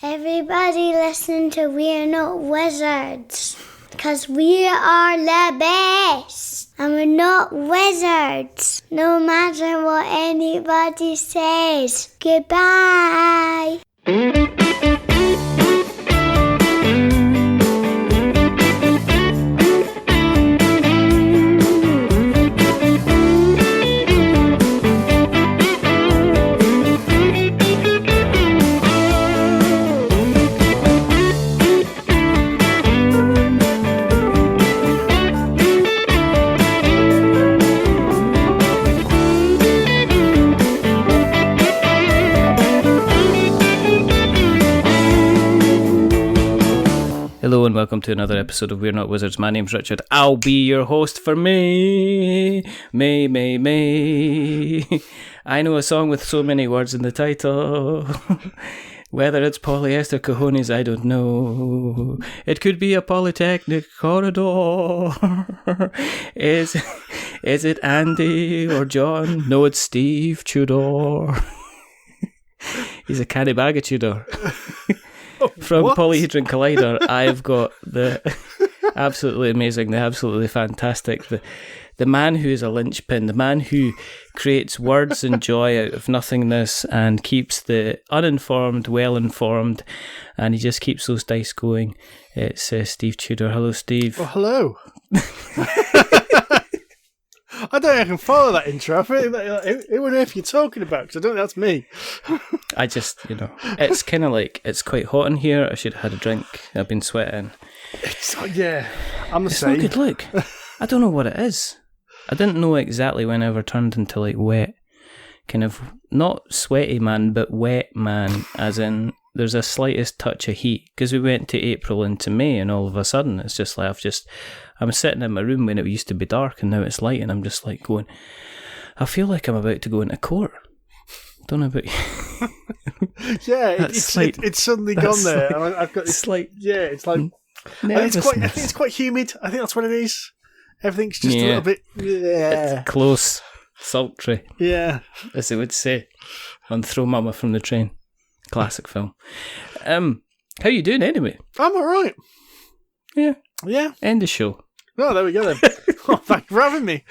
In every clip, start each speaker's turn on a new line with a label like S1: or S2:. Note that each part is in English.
S1: Everybody listen to We're Not Wizards, because we are the best, and we're not wizards, no matter what anybody says. Goodbye.
S2: Hello and welcome to another episode of We're Not Wizards. My name's Richard. I'll be your host for May. I know a song with so many words in the title. Whether it's polyester cojones, I don't know. It could be a polytechnic corridor. Is it Andy or John? No, it's Steve Tudor. He's a canny bag of Tudor. From
S3: What?
S2: Polyhedron Collider, I've got the absolutely amazing, the absolutely fantastic, the man who is a linchpin, the man who creates words and joy out of nothingness and keeps the uninformed well-informed, and he just keeps those dice going. It's Steve Tudor. Hello, Steve.
S3: Oh, hello. I don't think I can follow that intro. I think who on earth are you talking about? Because I don't think that's me.
S2: I just, it's kind of like, it's quite hot in here. I should have had a drink. I've been sweating.
S3: Yeah, I'm the
S2: It's
S3: same.
S2: not good look. I don't know what it is. I didn't know exactly when I ever turned into like wet, kind of not sweaty man, but wet man, as in there's a slightest touch of heat. Because we went to April into May, and all of a sudden it's just like I'm sitting in my room when it used to be dark, and now it's light, and I'm just like going, I feel like I'm about to go into court. Don't know about you.
S3: Yeah, it's suddenly gone there.
S2: Slight,
S3: I've got this
S2: slight.
S3: Yeah, it's like I think it's quite humid. I think that's what it is. Everything's just a little bit. Yeah,
S2: it's close, sultry.
S3: Yeah,
S2: as they would say on Throw Mama from the Train, classic film. How you doing anyway?
S3: I'm all right.
S2: Yeah. End the show.
S3: Oh, there we go then. Oh, thanks for having me.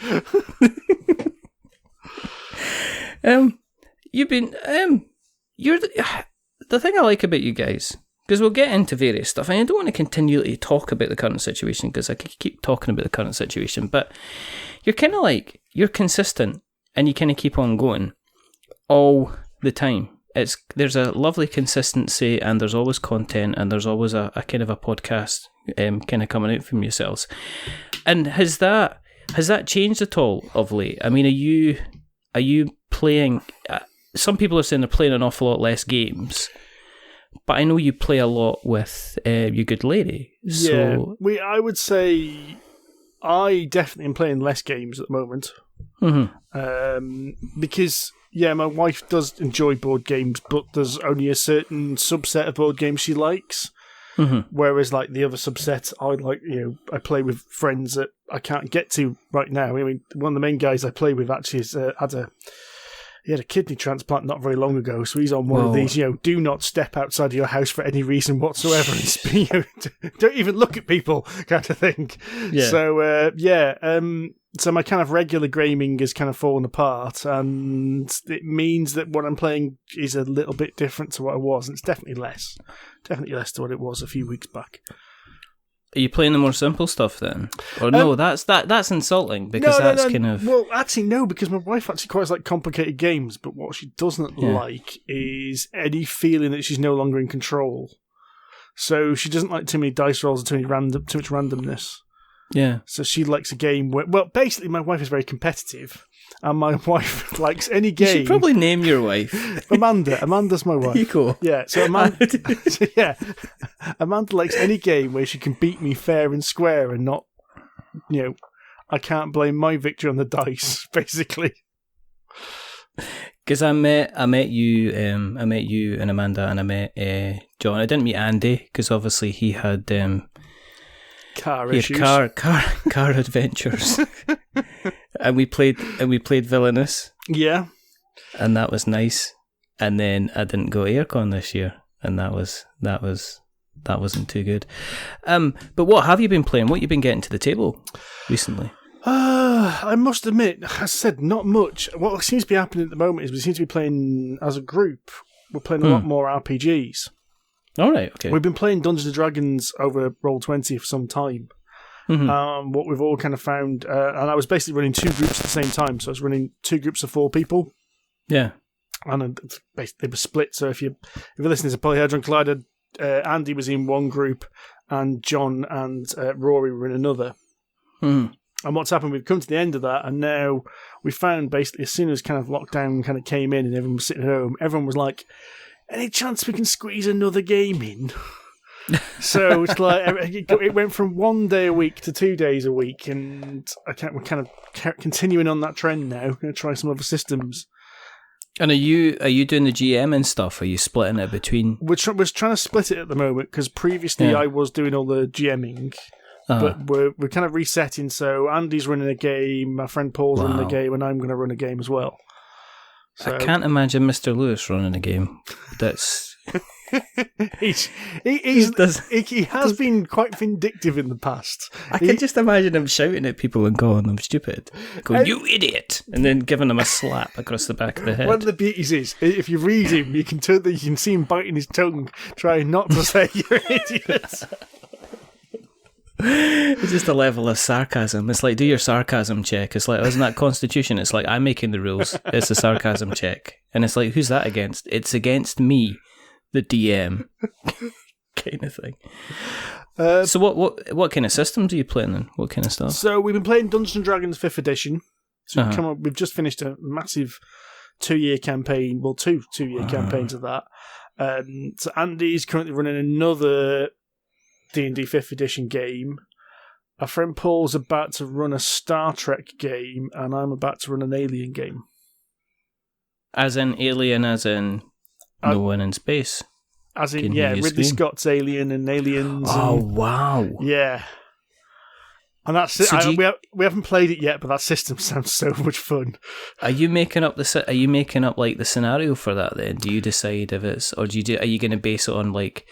S2: You've been you're the thing I like about you guys, because we'll get into various stuff, and I don't want to continually talk about the current situation because I could keep talking about the current situation, but you're kind of like, you're consistent and you kind of keep on going all the time. There's a lovely consistency, and there's always content, and there's always a kind of a podcast kind of coming out from yourselves. And has that changed at all of late? I mean, are you playing? Some people are saying they're playing an awful lot less games, but I know you play a lot with your good lady. So
S3: I would say I definitely am playing less games at the moment.
S2: Mm-hmm.
S3: Because my wife does enjoy board games, but there's only a certain subset of board games she likes.
S2: Mm-hmm.
S3: Whereas, like the other subset, I play with friends that I can't get to right now. I mean, one of the main guys I play with actually had a kidney transplant not very long ago, so he's on one of these, do not step outside of your house for any reason whatsoever. Don't even look at people kind of thing.
S2: Yeah.
S3: So, so my kind of regular gaming has kind of fallen apart, and it means that what I'm playing is a little bit different to what I was, and it's definitely less to what it was a few weeks back.
S2: Are you playing the more simple stuff then? Or no, that's insulting, because that's kind of...
S3: Well, actually, no, because my wife actually quite likes complicated games, but what she doesn't like is any feeling that she's no longer in control. So she doesn't like too many dice rolls or too much randomness.
S2: Yeah.
S3: So she likes a game where... Well, basically, my wife is very competitive, and my wife likes any game...
S2: You should probably name your wife.
S3: Amanda. Amanda's my wife.
S2: Eco.
S3: Yeah, so Amanda... Amanda likes any game where she can beat me fair and square and not... I can't blame my victory on the dice, basically.
S2: Because I met you and Amanda, and I met John. I didn't meet Andy, because obviously he had...
S3: car issues.
S2: Car adventures. and we played Villainous.
S3: Yeah.
S2: And that was nice. And then I didn't go to Aircon this year. and that wasn't too good. But what have you been playing? What have you been getting to the table recently?
S3: I must admit, as I said, not much. What seems to be happening at the moment is we seem to be playing as a group. We're playing a lot more RPGs.
S2: All right, okay.
S3: We've been playing Dungeons and Dragons over Roll20 for some time. Mm-hmm. What we've all kind of found, and I was basically running 2 groups at the same time. So I was running 2 groups of 4 people.
S2: Yeah.
S3: And basically they were split. So if you're listening to Polyhedron Collider, Andy was in one group and John and Rory were in another.
S2: Mm.
S3: And what's happened, we've come to the end of that, and now we found basically as soon as kind of lockdown kind of came in and everyone was sitting at home, everyone was like, any chance we can squeeze another game in? So it's like it went from 1 day a week to 2 days a week, and we're kind of continuing on that trend now. We're going to try some other systems.
S2: And are you doing the GM and stuff? Are you splitting it between?
S3: We're trying to split it at the moment because previously I was doing all the GMing. But we're kind of resetting, so Andy's running a game, my friend Paul's running a game, and I'm going to run a game as well. So,
S2: I can't imagine Mr. Lewis running a game. That's
S3: he has been quite vindictive in the past.
S2: I can just imagine him shouting at people and calling them stupid. Going, you idiot! And then giving them a slap across the back of the head.
S3: One of the beauties is, if you read him, you can see him biting his tongue, trying not to say you're an idiot.
S2: It's just a level of sarcasm. It's like, do your sarcasm check. It's like, isn't that Constitution? It's like, I'm making the rules. It's a sarcasm check. And it's like, who's that against? It's against me, the DM. Kind of thing. So what kind of systems are you playing then? What kind of stuff?
S3: So we've been playing Dungeons & Dragons 5th edition. So we've just finished a massive 2-year campaign. Well, two 2-year campaigns of that. So Andy's currently running another D&D 5th edition game. Our friend Paul's about to run a Star Trek game, and I'm about to run an Alien game.
S2: As in Alien, as in no one in space?
S3: As in, Ridley Scott's Alien and Aliens.
S2: Oh, wow.
S3: Yeah. And that's it. So we haven't played it yet, but that system sounds so much fun.
S2: Are you making up like the scenario for that then? Do you decide if it's, or are you going to base it on like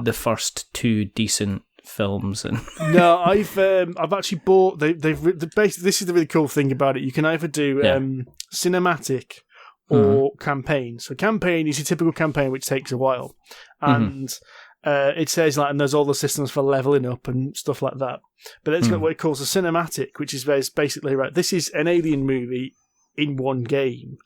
S2: the first 2 decent films? And
S3: no, I've actually bought. Basically, this is the really cool thing about it. You can either do cinematic or campaign. So campaign is your typical campaign, which takes a while, and it says like, and there's all the systems for leveling up and stuff like that. But it's got what it calls a cinematic, which is basically right. This is an Alien movie in one game.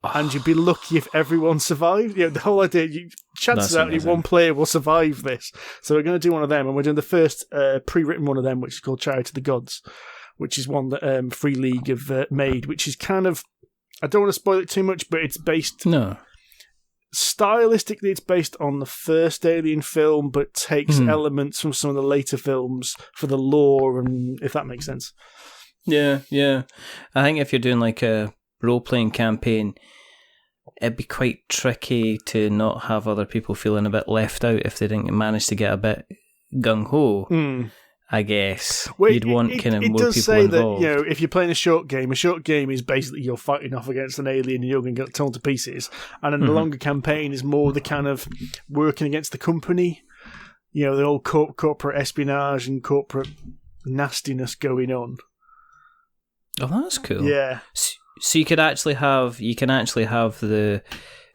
S3: And you'd be lucky if everyone survived. The whole idea, chances are only one player will survive this. So we're going to do one of them, and we're doing the first pre-written one of them, which is called Charity to the Gods, which is one that Free League have made, which is kind of, I don't want to spoil it too much, but it's based...
S2: No.
S3: Stylistically, it's based on the first Alien film, but takes elements from some of the later films for the lore, and if that makes sense.
S2: Yeah. I think if you're doing like a role-playing campaign, it'd be quite tricky to not have other people feeling a bit left out if they didn't manage to get a bit gung-ho, I guess.
S3: Well,
S2: you'd want kind of more people involved. It does say that, if you're playing a short game is basically you're fighting off against an alien and you're going to get torn to pieces. And then the longer campaign is more the kind of working against the company, the old corporate espionage and corporate nastiness going on. Oh, that's cool.
S3: Yeah.
S2: So you can actually have the,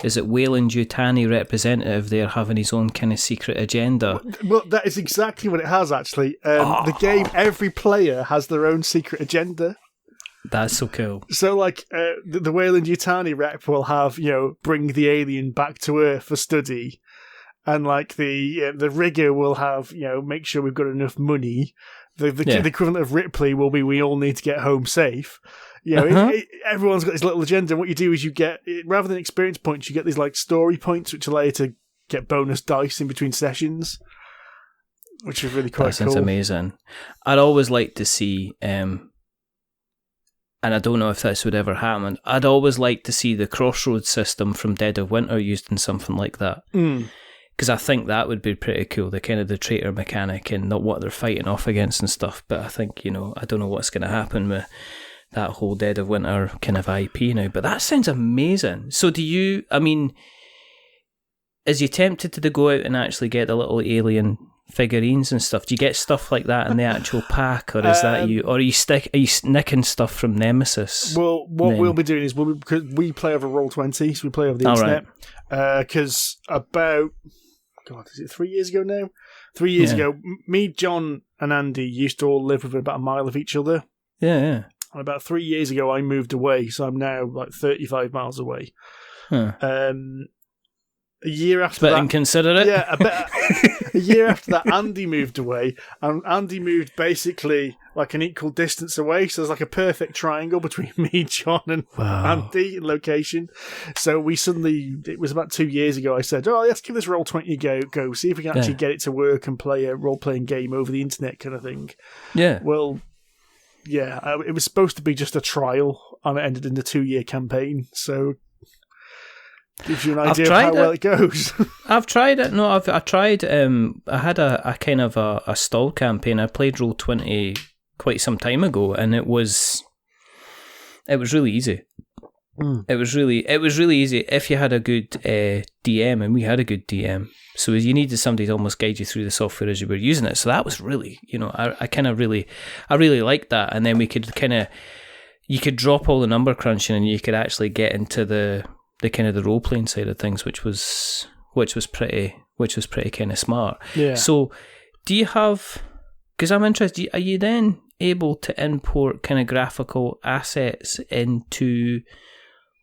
S2: is it Weyland-Yutani representative there having his own kind of secret agenda?
S3: Well, that is exactly what it has, actually. The game, every player has their own secret agenda.
S2: That's so cool. So,
S3: like, the Weyland-Yutani rep will have, bring the alien back to Earth for study. And, like, the rigger will have, make sure we've got enough money. The equivalent of Ripley will be, we all need to get home safe. Everyone's got this little agenda, and what you do is you get, rather than experience points, you get these like story points, which allow you to get bonus dice in between sessions, which is really quite cool.
S2: That sounds amazing. I'd always like to see, and I don't know if this would ever happen, I'd always like to see the crossroads system from Dead of Winter used in something like that. Because I think that would be pretty cool, the kind of the traitor mechanic and not what they're fighting off against and stuff. But I think, I don't know what's going to happen with that whole Dead of Winter kind of IP now. But that sounds amazing. So do you, you tempted to go out and actually get the little alien figurines and stuff? Do you get stuff like that in the actual pack, or is that you? Or are you nicking stuff from Nemesis?
S3: Well, what we'll be doing is because we play over Roll20, so we play over the internet. Because about, God, is it 3 years ago now? 3 years ago, me, John, and Andy used to all live within about a mile of each other.
S2: Yeah.
S3: And about 3 years ago, I moved away, so I'm now like 35 miles away.
S2: Huh.
S3: A year after
S2: Bit
S3: that,
S2: inconsiderate.
S3: Yeah, a year after that, Andy moved away, and Andy moved basically like an equal distance away. So there's like a perfect triangle between me, John, and Andy in location. So we suddenly, it was about 2 years ago, I said, let's give this Roll20 go, see if we can actually get it to work and play a role-playing game over the internet kind of thing.
S2: Yeah.
S3: Well, yeah, it was supposed to be just a trial, and it ended in a 2-year campaign. So gives you an idea of how well it goes.
S2: I've tried it. No, I tried. I had a kind of a stall campaign. I played Roll20 quite some time ago, and it was really easy. It was really easy if you had a good DM, and we had a good DM. So you needed somebody to almost guide you through the software as you were using it. So that was really, I really liked that. And then we could you could drop all the number crunching, and you could actually get into the kind of the role playing side of things, which was pretty kind of smart.
S3: Yeah.
S2: So do you have? Because I'm interested. Are you then able to import kind of graphical assets into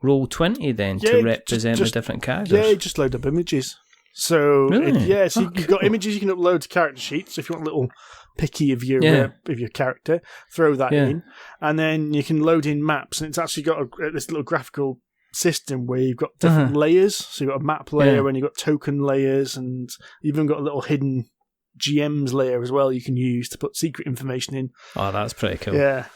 S2: Roll20 then to represent the different characters?
S3: Yeah, just load up images. So
S2: really?
S3: So you've got images you can upload to character sheets. So if you want a little picky of your character, throw that in, and then you can load in maps. And it's actually got this little graphical system where you've got different layers. So you've got a map layer, and you've got token layers, and you've even got a little hidden GMs layer as well you can use to put secret information in.
S2: Oh, that's pretty cool.
S3: Yeah.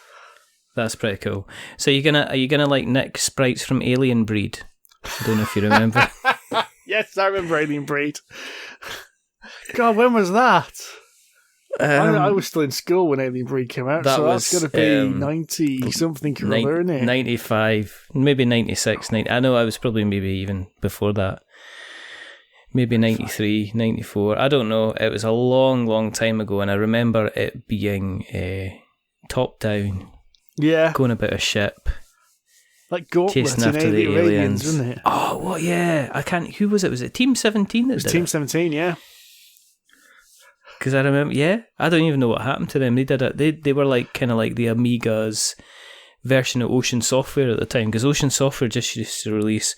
S2: That's pretty cool. So are you gonna like nick sprites from Alien Breed? I don't know if you remember.
S3: Yes, I remember Alien Breed. God, when was that? I was still in school when Alien Breed came out, so that's going to be 90-something or other, isn't it?
S2: 95, maybe 96. I know I was probably maybe even before that. Maybe 93, 94. I don't know. It was a long, long time ago, and I remember it being top-down.
S3: Yeah.
S2: Going about a ship.
S3: Like Gauntlet
S2: chasing after the aliens,
S3: wasn't it?
S2: Oh, well, yeah. I can't... Who was it? Was it Team 17 that did it?
S3: Team 17, yeah.
S2: Because I remember, I don't even know what happened to them. They did it. They were like kind of like the Amiga's version of Ocean Software at the time, because Ocean Software just used to release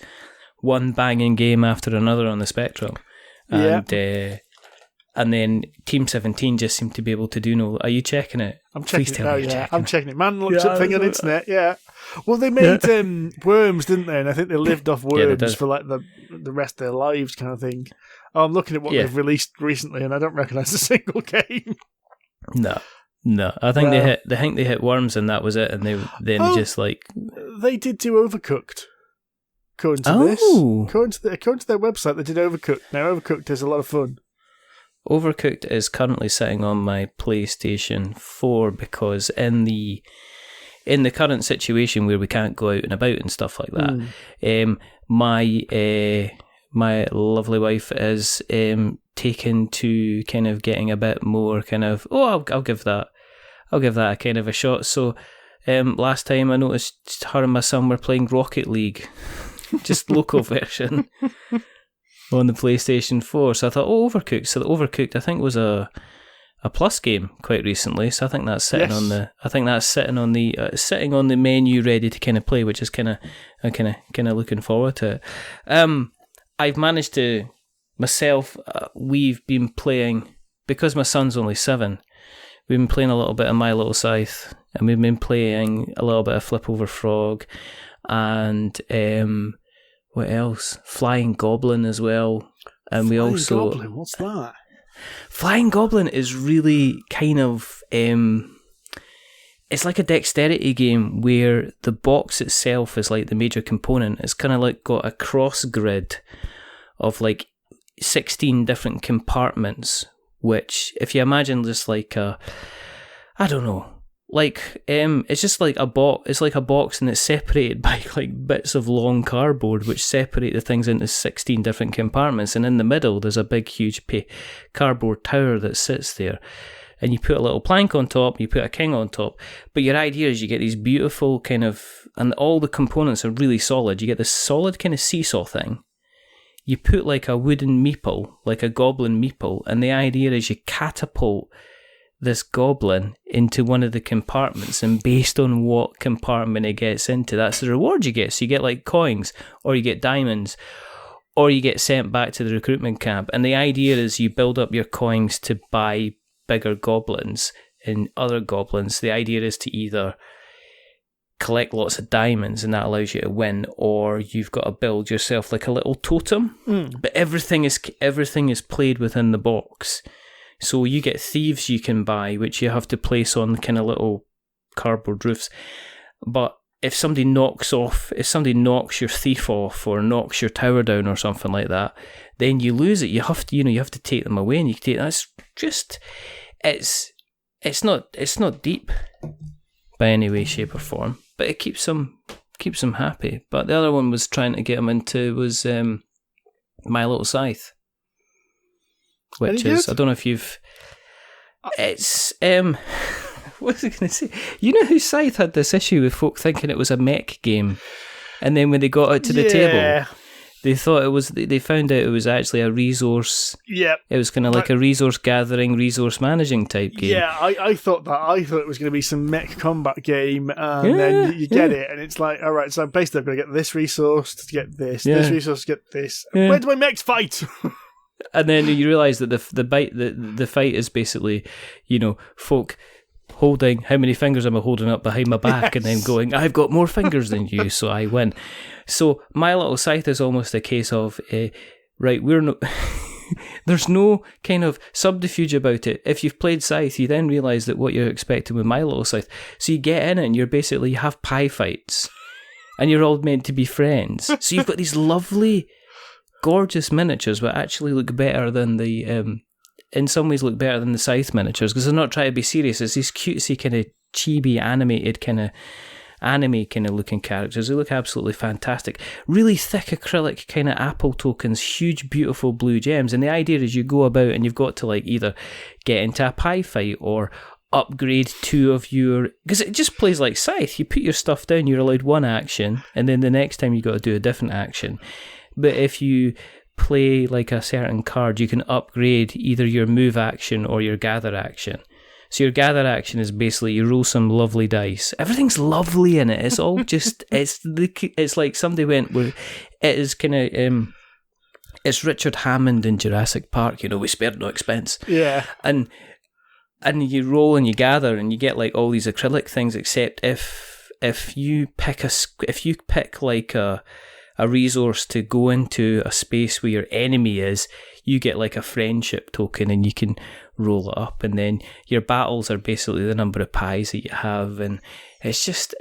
S2: one banging game after another on the Spectrum. And then Team 17 just seemed to be able to do no... Are you checking it?
S3: I'm checking it now, yeah. I'm checking it. Man looks up thing on the internet, yeah. Well, they made worms, didn't they? And I think they lived off worms for like the rest of their lives kind of thing. Oh, I'm looking at what they've released recently, and I don't recognise a single game.
S2: No. I think they hit worms, and that was it. And they then just like...
S3: They did do Overcooked. According to this. According to their website, they did Overcooked. Now, Overcooked is a lot of fun.
S2: Overcooked is currently sitting on my PlayStation 4 because in the current situation where we can't go out and about and stuff like that, my lovely wife is taken to kind of getting a bit more kind of I'll give that a kind of a shot. So last time I noticed her and my son were playing Rocket League, just local version. On the PlayStation 4, so I thought, Overcooked. So the Overcooked, I think, was a Plus game quite recently. So I think that's sitting on the. I think that's sitting on the menu, ready to kind of play, which is kind of looking forward to it. I've managed to myself. We've been playing because my son's only 7. We've been playing a little bit of My Little Scythe, and we've been playing a little bit of Flip Over Frog, and what else? Flyin Goblin as well. And we also...
S3: Goblin, what's that?
S2: Flyin Goblin is really kind of... it's like a dexterity game where the box itself is like the major component. It's kind of like got a cross grid of like 16 different compartments, which if you imagine just like a... I don't know. it's just like a box. It's like a box, and it's separated by like bits of long cardboard, which separate the things into 16 different compartments. And in the middle, there's a big, huge cardboard tower that sits there. And you put a little plank on top, you put a king on top. But your idea is you get these beautiful kind of, and all the components are really solid. You get this solid kind of seesaw thing. You put like a wooden meeple, like a goblin meeple, and the idea is you catapult this goblin into one of the compartments, and based on what compartment it gets into, that's the reward you get. So you get like coins, or you get diamonds, or you get sent back to the recruitment camp. And the idea is you build up your coins to buy bigger goblins and other goblins. The idea is to either collect lots of diamonds, and that allows you to win, or you've got to build yourself like a little totem. But everything is played within the box. So you get thieves you can buy, which you have to place on kind of little cardboard roofs. But if somebody knocks your thief off, or knocks your tower down or something like that, then you lose it. You have to take them away, and you can take that's just it's not deep by any way, shape or form, but it keeps them happy. But the other one was trying to get them into was My Little Scythe, which is, I don't know if you've, it's what was I going to say? You know how Scythe had this issue with folk thinking it was a mech game, and then when they got out to the table, they thought it was. They found out it was actually a resource. Yeah, it was kind of like a resource gathering, resource managing type game.
S3: Yeah, I thought that. I thought it was going to be some mech combat game, and then you get it, and it's like, all right, so basically I'm going to get this resource to get this, this resource to get this. Yeah. Where do my mechs fight?
S2: And then you realise that the fight is basically, folk holding, how many fingers am I holding up behind my back, and then going, I've got more fingers than you, so I win. So My Little Scythe is almost a case of, right, we're not... There's no kind of subterfuge about it. If you've played Scythe, you then realise that what you're expecting with My Little Scythe. So you get in it, and you have pie fights, and you're all meant to be friends. So you've got these lovely, gorgeous miniatures, but actually look better than the... in some ways look better than the Scythe miniatures, because they're not trying to be serious. It's these cutesy kind of chibi animated kind of anime kind of looking characters. They look absolutely fantastic. Really thick acrylic kind of apple tokens, huge beautiful blue gems. And the idea is you go about and you've got to like either get into a pie fight or upgrade two of your... Because it just plays like Scythe. You put your stuff down, you're allowed one action, and then the next time you got to do a different action. But if you play like a certain card, you can upgrade either your move action or your gather action. So your gather action is basically you roll some lovely dice. Everything's lovely in it. It's all just it's like somebody went with it is kind of it's Richard Hammond in Jurassic Park. We spared no expense.
S3: Yeah,
S2: and you roll and you gather and you get like all these acrylic things. Except if you pick like a resource to go into a space where your enemy is, you get like a friendship token and you can roll it up, and then your battles are basically the number of pies that you have, and it's just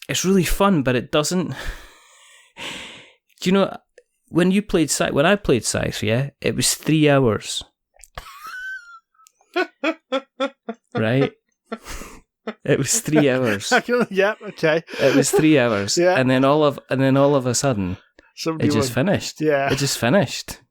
S2: it's really fun, but it doesn't... Do you know, when I played Scythe, yeah, it was 3 hours. Right? It was 3 hours.
S3: Yeah, okay.
S2: It was 3 hours.
S3: Yeah.
S2: And then all of a sudden, it just finished.
S3: Yeah.
S2: It just finished.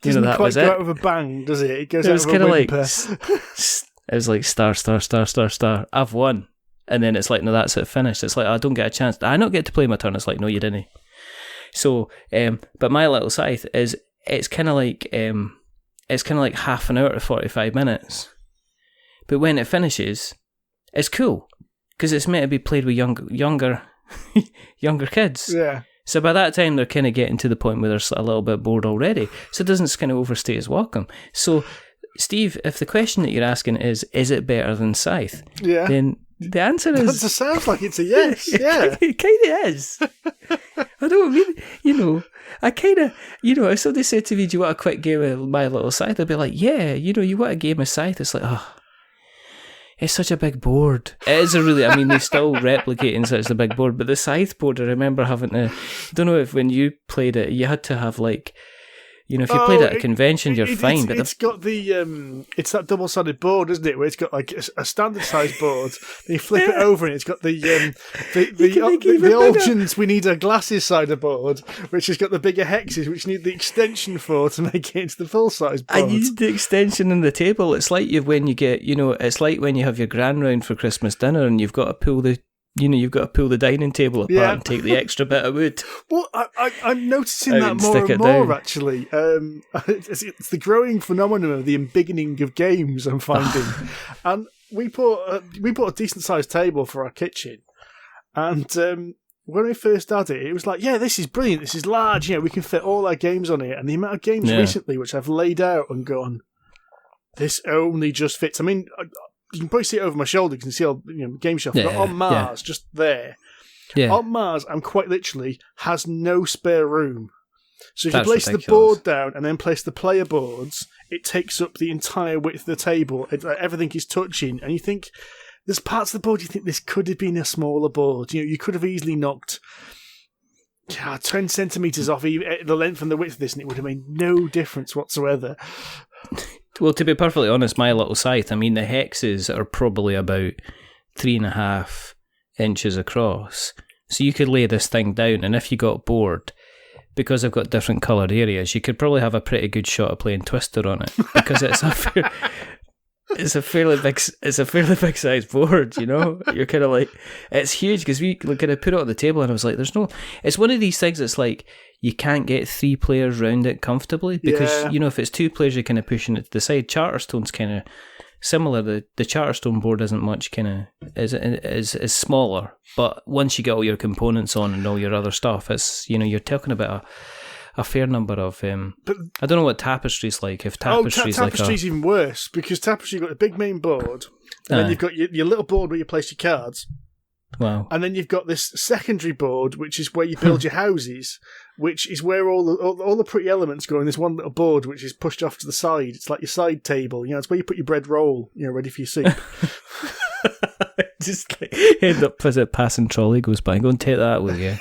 S3: Doesn't
S2: that
S3: quite
S2: was
S3: go
S2: it.
S3: out with a bang, does it? It goes out
S2: was
S3: with a whimper.
S2: It was like star, star, star, star, star. I've won. And then it's like, no, that's it, finished. It's like, I don't get a chance. I not get to play my turn. It's like, no, you didn't. So, but My Little Scythe is, it's kind of like half an hour to 45 minutes. But when it finishes, it's cool because it's meant to be played with younger kids.
S3: Yeah.
S2: So by that time, they're kind of getting to the point where they're a little bit bored already. So it doesn't kind of overstay its welcome. So, Steve, if the question that you're asking is it better than Scythe?
S3: Yeah.
S2: Then the answer is...
S3: That sounds like it's a yes, yeah.
S2: It kind of is. I don't mean, I kind of, if somebody said to me, do you want a quick game of My Little Scythe? I'd be like, yeah, you want a game of Scythe? It's like, it's such a big board. It is they still replicating such a big board, but the Scythe board, I remember having to, I don't know if when you played it, you had to have like You know, if you played at a convention, you're fine. But
S3: it's got the it's that double-sided board, isn't it? Where it's got like a standard-sized board. Then you flip it over, and it's got the Olgens. We need a glasses-sided board, which has got the bigger hexes, which you need the extension for to make it into the full-size board.
S2: I need the extension in the table. It's like when you get, it's like when you have your grand round for Christmas dinner, and you've got to pull the dining table apart and take the extra bit of wood.
S3: Well, I'm noticing that more and more, actually. It's the growing phenomenon of the embiggening of games, I'm finding. And we bought a decent-sized table for our kitchen. And when we first had it, it was like, yeah, this is brilliant, this is large, we can fit all our games on it. And the amount of games recently which I've laid out and gone, this only just fits. I mean, you can probably see it over my shoulder. You can see all game shelf. But on Mars, just there. Yeah. On Mars, I'm quite literally has no spare room. So if you place the board down and then place the player boards, it takes up the entire width of the table. Everything is touching, and you think there's parts of the board you think this could have been a smaller board. You could have easily knocked 10 centimeters off the length and the width of this, and it would have made no difference whatsoever.
S2: Well, to be perfectly honest, my little scythe, I mean, the hexes are probably about 3.5 inches across. So you could lay this thing down, and if you got bored, because I've got different coloured areas, you could probably have a pretty good shot of playing Twister on it, because it's a fairly big size board, You're kind of like, it's huge, because we kind of put it on the table, and I was like, it's one of these things that's like, you can't get 3 players round it comfortably, because, if it's 2 players, you're kind of pushing it to the side. Charterstone's kind of similar. The Charterstone board isn't much is smaller, but once you get all your components on and all your other stuff, it's, you're talking about a fair number of but I don't know what Tapestry's like. If
S3: Tapestry's even worse, because Tapestry, you've got a big main board, and then you've got your little board where you place your cards.
S2: Wow.
S3: And then you've got this secondary board, which is where you build your houses, which is where all the pretty elements go in this one little board, which is pushed off to the side. It's like your side table. It's where you put your bread roll, ready for your soup.
S2: Just end up as a passing trolley goes by. Go and take that with you.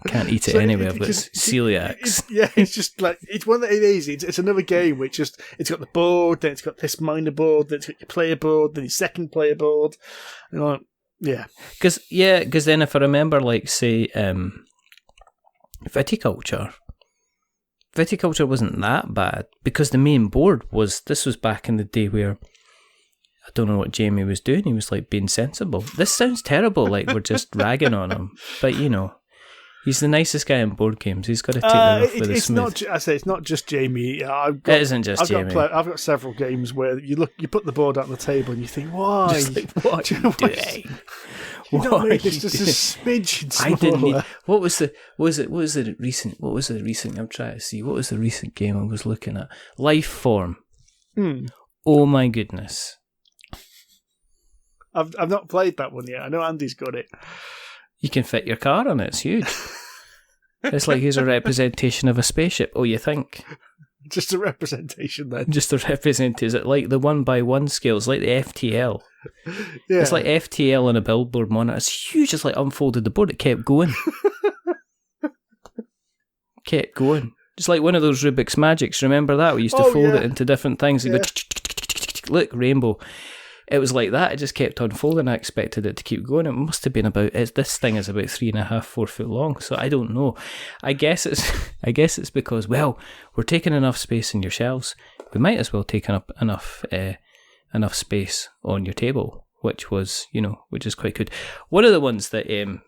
S2: Can't eat it anyway. I've got celiacs.
S3: It's just like, it's one that it is. It's another game which it's got the board, then it's got this minor board, then it's got your player board, then your second player board. Yeah.
S2: Because then if I remember, like, say, Viticulture wasn't that bad, because the main board was back in the day where, I don't know what Jamie was doing, he was like being sensible. This sounds terrible, like we're just ragging on him, but he's the nicest guy in board games. He's got to take them off with a smooth.
S3: It's not just Jamie.
S2: It isn't just Jamie.
S3: I've got several games where you put the board out on the table and you think, why?
S2: Just like, what are you doing?
S3: You don't make this just a smidgen smaller.
S2: I didn't. What was the recent? I'm trying to see. What was the recent game I was looking at? Lifeform. Oh my goodness.
S3: I've not played that one yet. I know Andy's got it.
S2: You can fit your car on it. It's huge. It's like here's a representation of a spaceship. Oh, you think?
S3: Just a representation then.
S2: Just a representation. Is it like the 1x1 scale? It's like the FTL. Yeah. It's like FTL on a billboard monitor. It's huge. It's like unfolded the board. It kept going. Kept going. It's like one of those Rubik's Magics. Remember that? We used to fold it into different things. And go, look, rainbow. It was like that. It just kept unfolding. I expected it to keep going. It must have been this thing is about 3.5, 4 foot long. So I don't know. I guess it's because, well, we're taking enough space in your shelves. We might as well take up enough space on your table, which is quite good. One of the ones that, and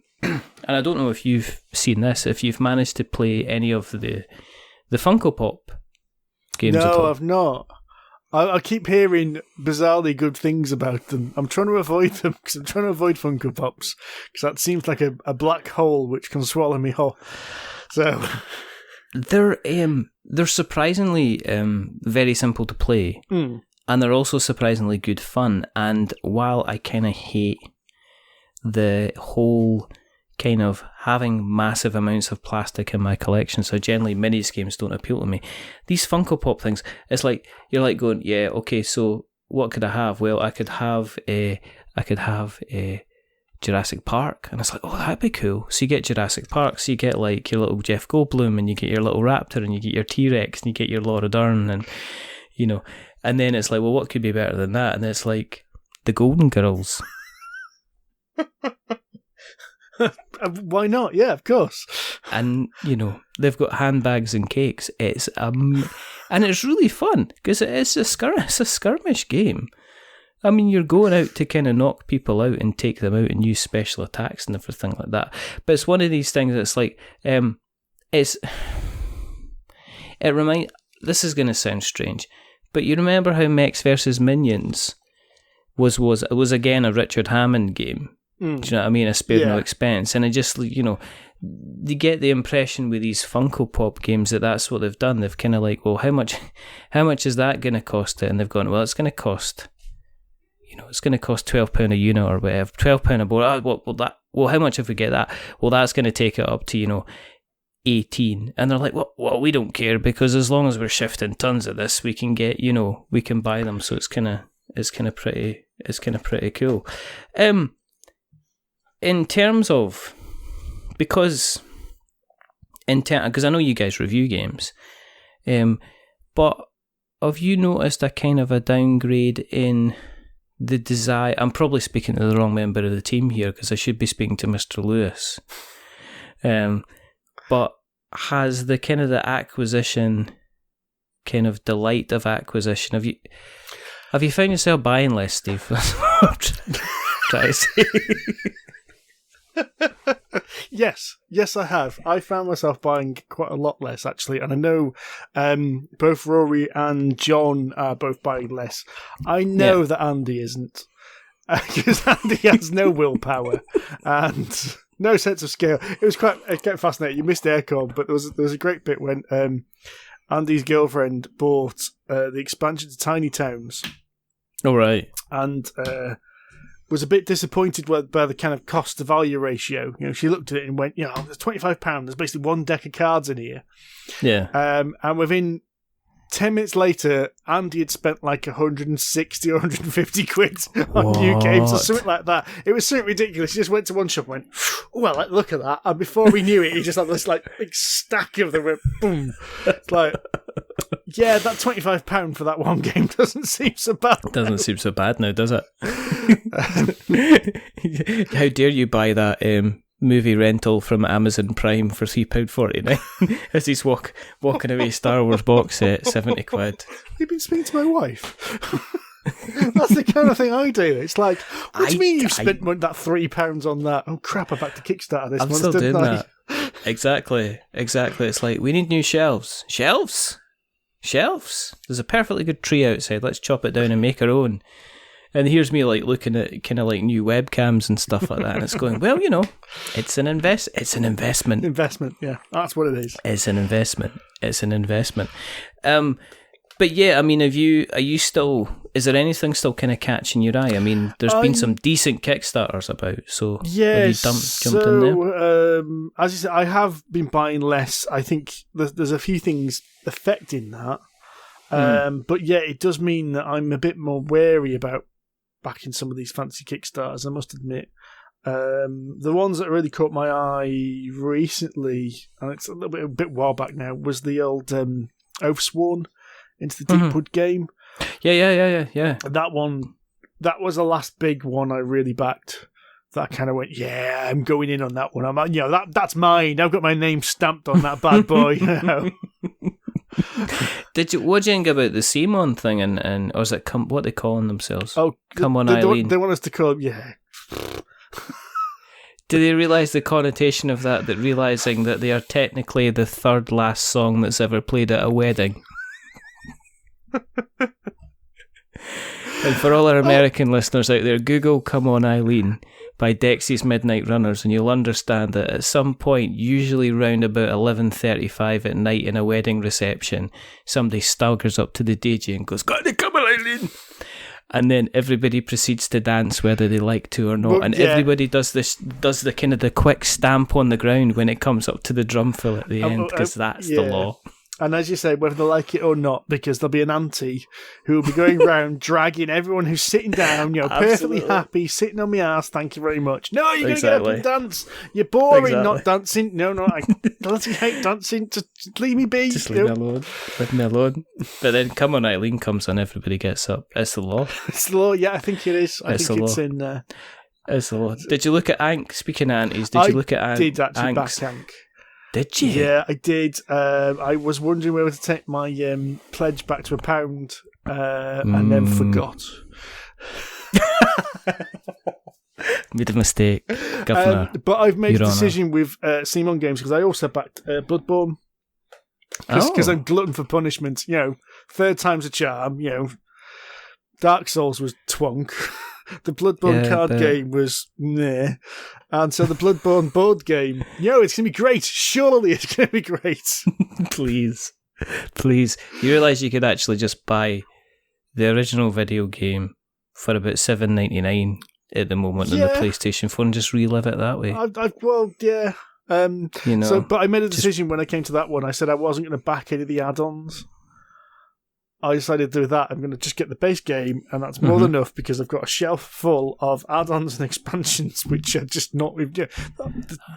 S2: I don't know if you've seen this, if you've managed to play any of the Funko Pop games at all.
S3: No, I've not. I keep hearing bizarrely good things about them. I'm trying to avoid them because I'm trying to avoid Funko Pops because that seems like a black hole which can swallow me whole. So
S2: they're surprisingly very simple to play, and they're also surprisingly good fun. And while I kind of hate the whole kind of having massive amounts of plastic in my collection, so generally minis games don't appeal to me. These Funko Pop things, it's like you're like going, yeah, okay, so what could I have? Well, I could have Jurassic Park, and it's like, oh, that'd be cool. So you get Jurassic Park, so you get like your little Jeff Goldblum, and you get your little raptor, and you get your T-Rex, and you get your Laura Dern, and and then it's like, well, what could be better than that? And it's like the Golden Girls.
S3: Why not? Yeah, of course.
S2: And they've got handbags and cakes. It's and it's really fun because it's a skirmish game. I mean, you're going out to kind of knock people out and take them out and use special attacks and everything like that. But it's one of these things that's like, this is going to sound strange, but you remember how Mechs vs. Minions was again a Richard Hammond game. Do you know what I mean? A spare no expense. And I just, you get the impression with these Funko Pop games that's what they've done. They've kind of like, well, how much is that going to cost it? And they've gone, well, it's going to cost... it's going to cost £12 a unit or whatever, £12 a board. Well, how much if we get that? Well, that's going to take it up to, 18. And they're like, well, we don't care because as long as we're shifting tons of this, we can get, we can buy them. So it's kind of pretty cool. In terms of, because I know you guys review games, but have you noticed a kind of a downgrade in the desire? I'm probably speaking to the wrong member of the team here because I should be speaking to Mr. Lewis. But has the kind of the acquisition, kind of delight of acquisition, have you found yourself buying less, Steve? That's what I'm trying to say.
S3: Yes, I have. I found myself buying quite a lot less, actually, and I know both Rory and John are both buying less. I know that Andy isn't, because Andy has no willpower and no sense of scale. It was quite fascinating. You missed aircon, but there was a great bit when Andy's girlfriend bought the expansion to Tiny Towns.
S2: All right,
S3: and was a bit disappointed by the kind of cost to value ratio. She looked at it and went, there's £25. There's basically one deck of cards in here.
S2: Yeah.
S3: And within 10 minutes later, Andy had spent like 160 or 150 quid on new games or something like that. It was something ridiculous. He just went to one shop and went, well, look at that. And before we knew it, he just had this like big stack of them. Boom. It's like, yeah, that £25 for that one game doesn't seem so bad.
S2: Doesn't seem so bad now, does it? How dare you buy that movie rental from Amazon Prime for £3.49 as he's walking away Star Wars box set, 70 quid.
S3: You've been speaking to my wife. That's the kind of thing I do. It's like, what do you mean you've spent that £3 on that? Oh crap, I've had to Kickstarter this
S2: I'm
S3: month,
S2: still doing
S3: didn't
S2: that. Exactly. It's like, we need new shelves. Shelves? There's a perfectly good tree outside. Let's chop it down and make our own. And here's me like looking at kind of like new webcams and stuff like that, and it's going, well, it's an investment.
S3: Investment, yeah, that's what it is.
S2: It's an investment. But yeah, I mean, is there anything still kind of catching your eye? I mean, there's been some decent Kickstarters about, so have you jumped in there?
S3: As you said, I have been buying less. I think there's a few things affecting that. But yeah, it does mean that I'm a bit more wary about backing some of these fancy Kickstarters, I must admit. The ones that really caught my eye recently, and it's a bit while back now, was the old Oathsworn Into the Deep Wood game.
S2: Yeah.
S3: That one, that was the last big one I really backed. That I kind of went, yeah, I'm going in on that one. That's mine. I've got my name stamped on that bad boy.
S2: What do you think about the Simon thing and or is it what they calling themselves?
S3: Oh,
S2: Come On Eileen.
S3: They want us to call them, yeah.
S2: Do they realise the connotation of that realising that they are technically the third last song that's ever played at a wedding? And for all our American listeners out there, Google Come On Eileen by Dexy's Midnight Runners and you'll understand that at some point, usually round about 11:35 at night in a wedding reception, somebody staggers up to the DJ and goes, "Got to come on Eileen!" And then everybody proceeds to dance whether they like to or not.
S3: Well,
S2: and everybody does the kind of the quick stamp on the ground when it comes up to the drum fill at the end, because that's the law.
S3: And as you say, whether they like it or not, because there'll be an auntie who will be going around dragging everyone who's sitting down, perfectly happy, sitting on my ass, thank you very much. No, you're going to get up and dance. You're boring, not dancing. No, I bloody hate dancing. Just leave me be.
S2: Just leave me alone. Leave me alone. But then, come on, Eileen comes on, everybody gets up. It's the law.
S3: It's the law, yeah, I think it is. I think it's in...
S2: It's the law. Did you look at Ank? Speaking of aunties, did you look at Ank?
S3: I did actually back Ank.
S2: Did you?
S3: Yeah, I did. I was wondering whether to take my pledge back to £1 and then forgot.
S2: Made a mistake, Governor.
S3: But I've made a decision with Simon Games because I also backed Bloodborne. Because I'm glutton for punishment. Third time's a charm. Dark Souls was twonk. The Bloodborne card game was meh. And so the Bloodborne board game, it's going to be great. Surely it's going to be great.
S2: Please. You realise you could actually just buy the original video game for about $7.99 at the moment on the PlayStation 4 and just relive it that way.
S3: Yeah. But I made a decision when I came to that one. I said I wasn't going to back any of the add-ons. I decided to do that. I'm going to just get the base game, and that's more than enough because I've got a shelf full of add-ons and expansions, which are just not.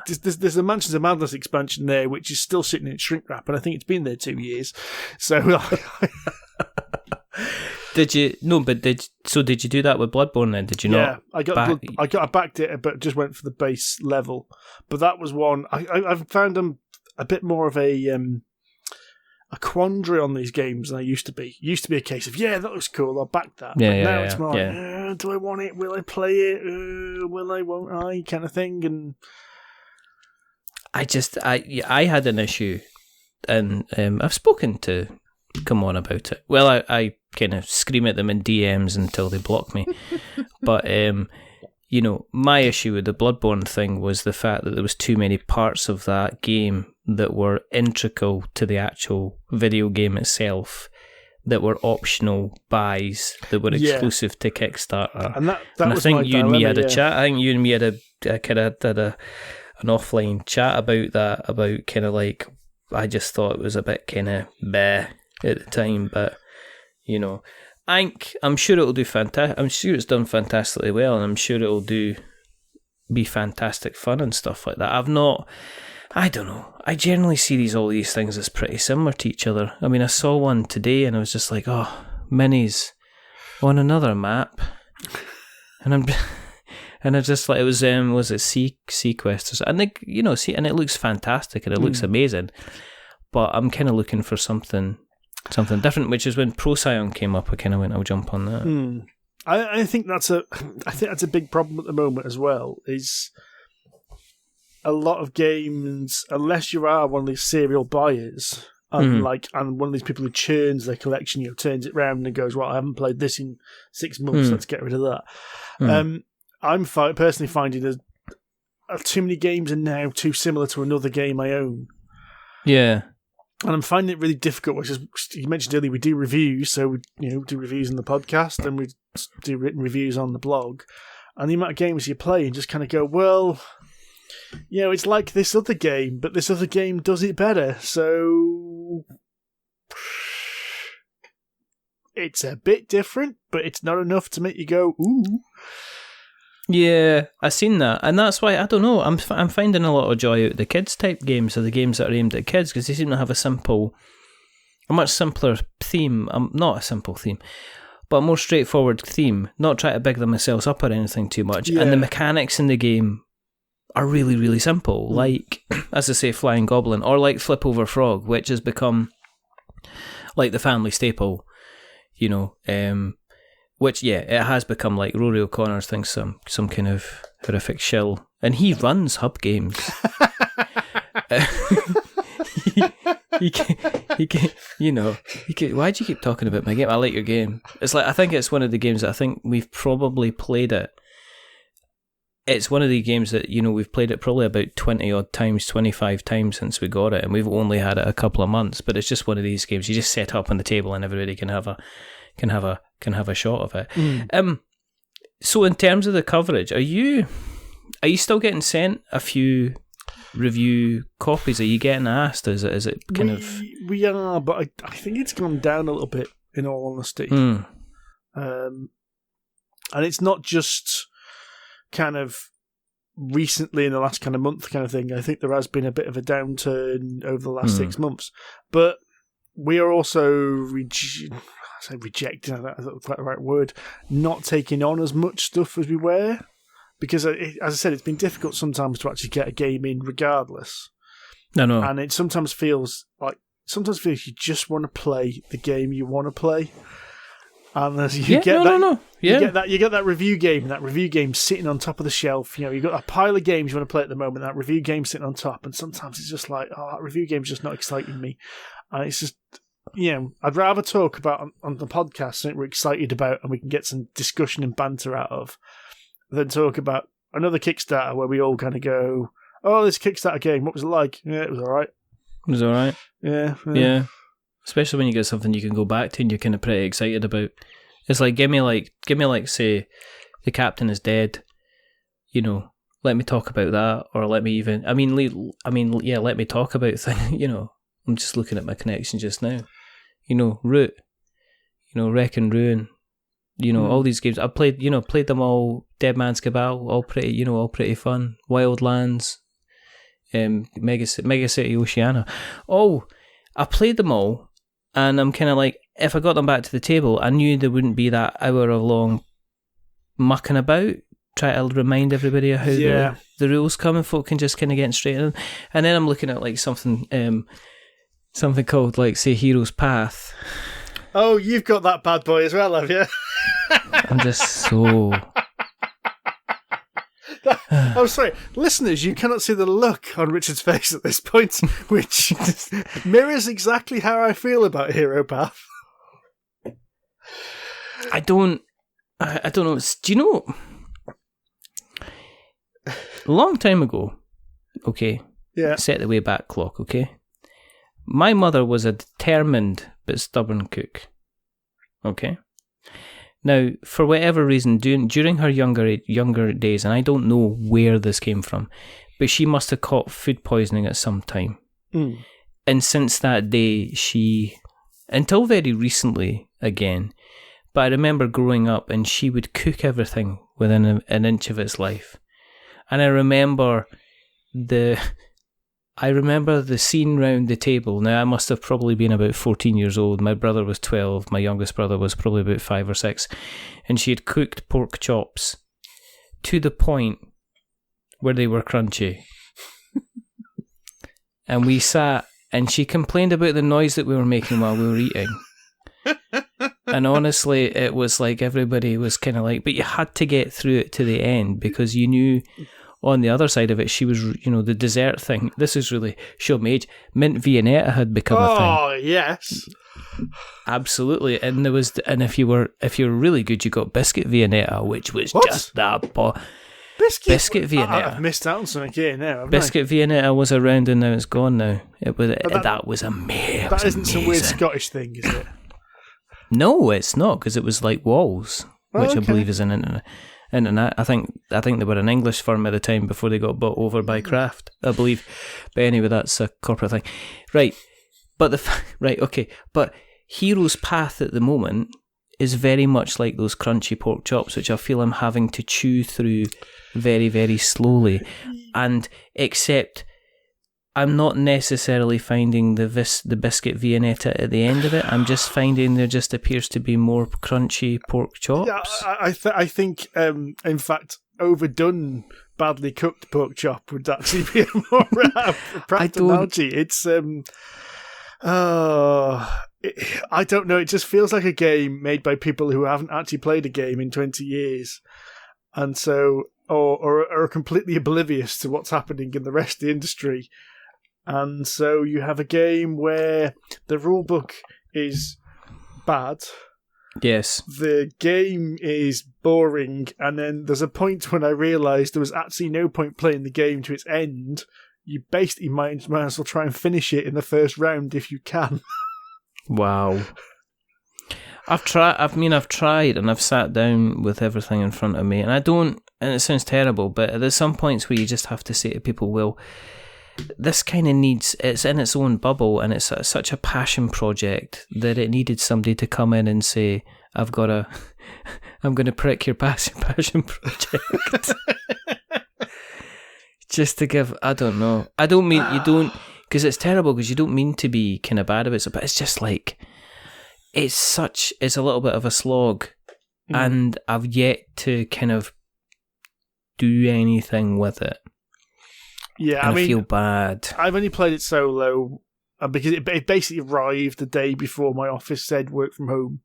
S3: There's a Mansions of Madness expansion there, which is still sitting in shrink wrap, and I think it's been there 2 years. So,
S2: did you? No, but did you do that with Bloodborne then? Did you not?
S3: Yeah, I backed it, but just went for the base level. But that was one I've found them a bit more of a quandary on these games than I used to be. Used to be a case of, that looks cool, I'll back that. But now it's more like, do I want it? Will I play it? Will I, won't I? Kind of thing. And
S2: I had an issue, and I've spoken to Come On about it. Well, I kind of scream at them in DMs until they block me. But, my issue with the Bloodborne thing was the fact that there was too many parts of that game that were integral to the actual video game itself, that were optional buys, that were exclusive to Kickstarter.
S3: And that
S2: and
S3: was
S2: I think
S3: my
S2: you
S3: dilemma,
S2: and me had a chat. I think you and me had an offline chat about that, about kind of like, I just thought it was a bit kind of bleh at the time, but, I'm sure it'll do fantastic. I'm sure it's done fantastically well, and I'm sure it'll be fantastic fun and stuff like that. I don't know. I generally see all these things as pretty similar to each other. I mean, I saw one today, and I was just like, minis on another map, and I just like, it was it Sequest or something? And and it looks fantastic and it looks amazing, but I'm kind of looking for something different, which is when Procyon came up, I kind of went, I'll jump on that.
S3: I think that's a big problem at the moment as well, is a lot of games, unless you are one of these serial buyers, and one of these people who churns their collection, turns it round and goes, well, I haven't played this in 6 months, let's get rid of that. I'm personally finding that too many games are now too similar to another game I own.
S2: Yeah.
S3: And I'm finding it really difficult, which is, you mentioned earlier, we do reviews, so we do reviews on the podcast, and we do written reviews on the blog. And the amount of games you play and just kind of go, well, it's like this other game, but this other game does it better, so it's a bit different, but it's not enough to make you go, ooh.
S2: Yeah, I've seen that, and that's why, I don't know, I'm finding a lot of joy out of the kids type games, or the games that are aimed at kids, because they seem to have a much simpler theme, not a simple theme, but a more straightforward theme, not try to big themselves up or anything too much, and the mechanics in the game are really, really simple, like, as I say, Flyin Goblin, or like Flip Over Frog, which has become like the family staple, which, it has become like Rory O'Connor's thinks some kind of horrific shill. And he runs hub games. He can, why do you keep talking about my game? I like your game. It's like, I think it's one of the games that I think we've probably played it. It's one of the games that, we've played it probably about 20 odd times, 25 times since we got it, and we've only had it a couple of months. But it's just one of these games you just set up on the table and everybody can have a shot of it. So in terms of the coverage, are you still getting sent a few review copies? Are you getting asked? Is it kind of...
S3: We are, but I think it's gone down a little bit, in all honesty. And it's not just kind of recently in the last kind of month kind of thing. I think there has been a bit of a downturn over the last 6 months. But we are also rejecting, that's not quite the right word, not taking on as much stuff as we were. Because, as I said, it's been difficult sometimes to actually get a game in regardless.
S2: No.
S3: And it sometimes feels you just want to play the game you want to play. And as you get that review game sitting on top of the shelf. You know, you've got a pile of games you want to play at the moment, that review game sitting on top, and sometimes it's just like, that review game's just not exciting me. And it's just, I'd rather talk about on the podcast something we're excited about and we can get some discussion and banter out of, than talk about another Kickstarter where we all kind of go, oh, this Kickstarter game, what was it like? Yeah, it was alright.
S2: It was alright.
S3: Yeah.
S2: Especially when you get something you can go back to and you're kind of pretty excited about. It's like, give me like, say, The Captain is Dead. Let me talk about that, or let me even. Let me talk about things. I'm just looking at my connection just now. Root. Wreck and Ruin. All these games I played. Played them all. Dead Man's Cabal, all pretty fun. Wildlands, Mega City Oceania. Oh, I played them all. And I'm kind of like, if I got them back to the table, I knew there wouldn't be that hour of long mucking about, try to remind everybody of how the rules come, and folk can just kind of get straight in. And then I'm looking at like something called, like, say, Hero's Path.
S3: Oh, you've got that bad boy as well, have you?
S2: I'm just so...
S3: I'm sorry, listeners, you cannot see the look on Richard's face at this point, which mirrors exactly how I feel about Heropath.
S2: I don't know. Do you know? A long time ago, okay?
S3: Yeah.
S2: Set the way back clock, okay? My mother was a determined but stubborn cook, okay? Now, for whatever reason, during her younger days, and I don't know where this came from, but she must have caught food poisoning at some time. And since that day, until very recently again, but I remember growing up and she would cook everything within an inch of its life. And I remember the scene round the table. Now, I must have probably been about 14 years old. My brother was 12. My youngest brother was probably about 5 or 6. And she had cooked pork chops to the point where they were crunchy. And we sat, and she complained about the noise that we were making while we were eating. And honestly, it was like everybody was kind of like, but you had to get through it to the end, because you knew... On the other side of it, she was, the dessert thing. This is really showed me age. Mint Viennetta had become a thing.
S3: Oh, yes.
S2: Absolutely. And if you were really good, you got Biscuit Viennetta, which was just that. Biscuit Viennetta.
S3: I've missed out on something here now.
S2: Biscuit Viennetta was around and now it's gone now. That was amazing.
S3: That isn't some weird Scottish thing, is it?
S2: No, it's not, because it was like Walls, which I believe is an internet. I think they were an English firm at the time before they got bought over by Kraft, I believe. But anyway, that's a corporate thing, right? But But Hero's Path at the moment is very much like those crunchy pork chops, which I feel I'm having to chew through very, very slowly. And except I'm not necessarily finding the Biscuit Viennetta at the end of it. I'm just finding there just appears to be more crunchy pork chops.
S3: Yeah, I think, in fact, overdone, badly cooked pork chop would actually be a more apt analogy. It's, I don't know. It just feels like a game made by people who haven't actually played a game in 20 years. And so, or are completely oblivious to what's happening in the rest of the industry. And so you have a game where the rulebook is bad.
S2: Yes.
S3: The game is boring, and then there's a point when I realised there was actually no point playing the game to its end. You basically might as well try and finish it in the first round if you can.
S2: Wow. I've tried, and I've sat down with everything in front of me, and it sounds terrible, but there's some points where you just have to say to people, well, this kind of needs, it's in its own bubble, and it's such a passion project that it needed somebody to come in and say, I'm going to prick your passion project. Just to give, I don't know. I don't mean, you don't, because it's terrible, because you don't mean to be kind of bad about it, but it's just like, it's a little bit of a slog, and I've yet to kind of do anything with it.
S3: Yeah,
S2: and I feel bad.
S3: I've only played it solo because it basically arrived the day before my office said work from home.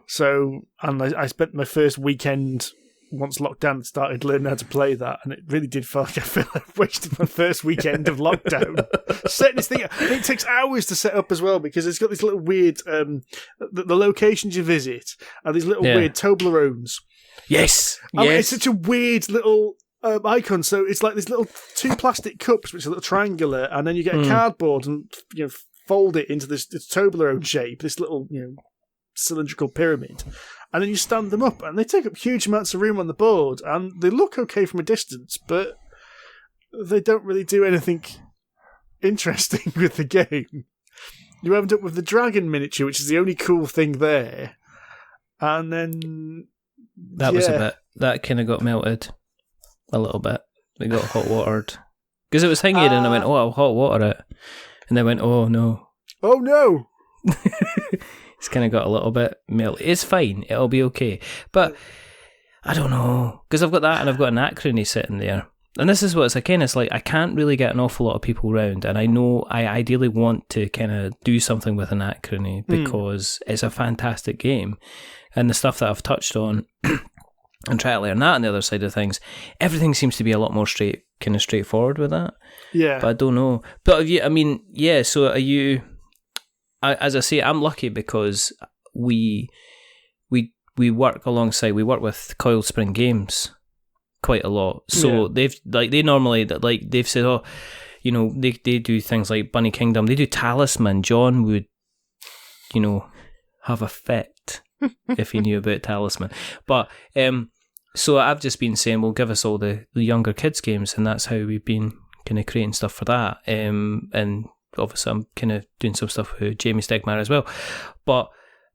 S3: So, and I spent my first weekend, once lockdown started, learning how to play that, and it really did feel like I've wasted my first weekend of lockdown setting this thing up. And it takes hours to set up as well, because it's got these little weird, the locations you visit are these little weird Toblerones.
S2: Yes.
S3: It's such a weird little icon. So it's like these little 2 plastic cups, which are a little triangular, and then you get a cardboard and fold it into this Toblerone shape, this little cylindrical pyramid, and then you stand them up, and they take up huge amounts of room on the board, and they look okay from a distance, but they don't really do anything interesting with the game. You end up with the dragon miniature, which is the only cool thing there, and then
S2: that was a bit, that kind of got melted a little bit. It got hot watered because it was hanging, and I went, "Oh, I'll hot water it," and they went, "Oh no,
S3: oh no."
S2: It's kind of got a little bit melted. It's fine. It'll be okay. But I don't know, because I've got that, and I've got an acrony sitting there. And this is what it's again. It's like I can't really get an awful lot of people round, and I know I ideally want to kind of do something with an acrony because it's a fantastic game, and the stuff that I've touched on and try to learn that on the other side of things. Everything seems to be a lot more straightforward with that. Yeah, but I don't know. But so are you? As I say, I'm lucky because we work alongside. We work with Coiled Spring Games quite a lot. So they've said, oh, they do things like Bunny Kingdom. They do Talisman. John would, have a fit if he knew about Talisman. But so I've just been saying, well, give us all the younger kids games, and that's how we've been kind of creating stuff for that. And obviously I'm kind of doing some stuff with Jamie Stegmaier as well. But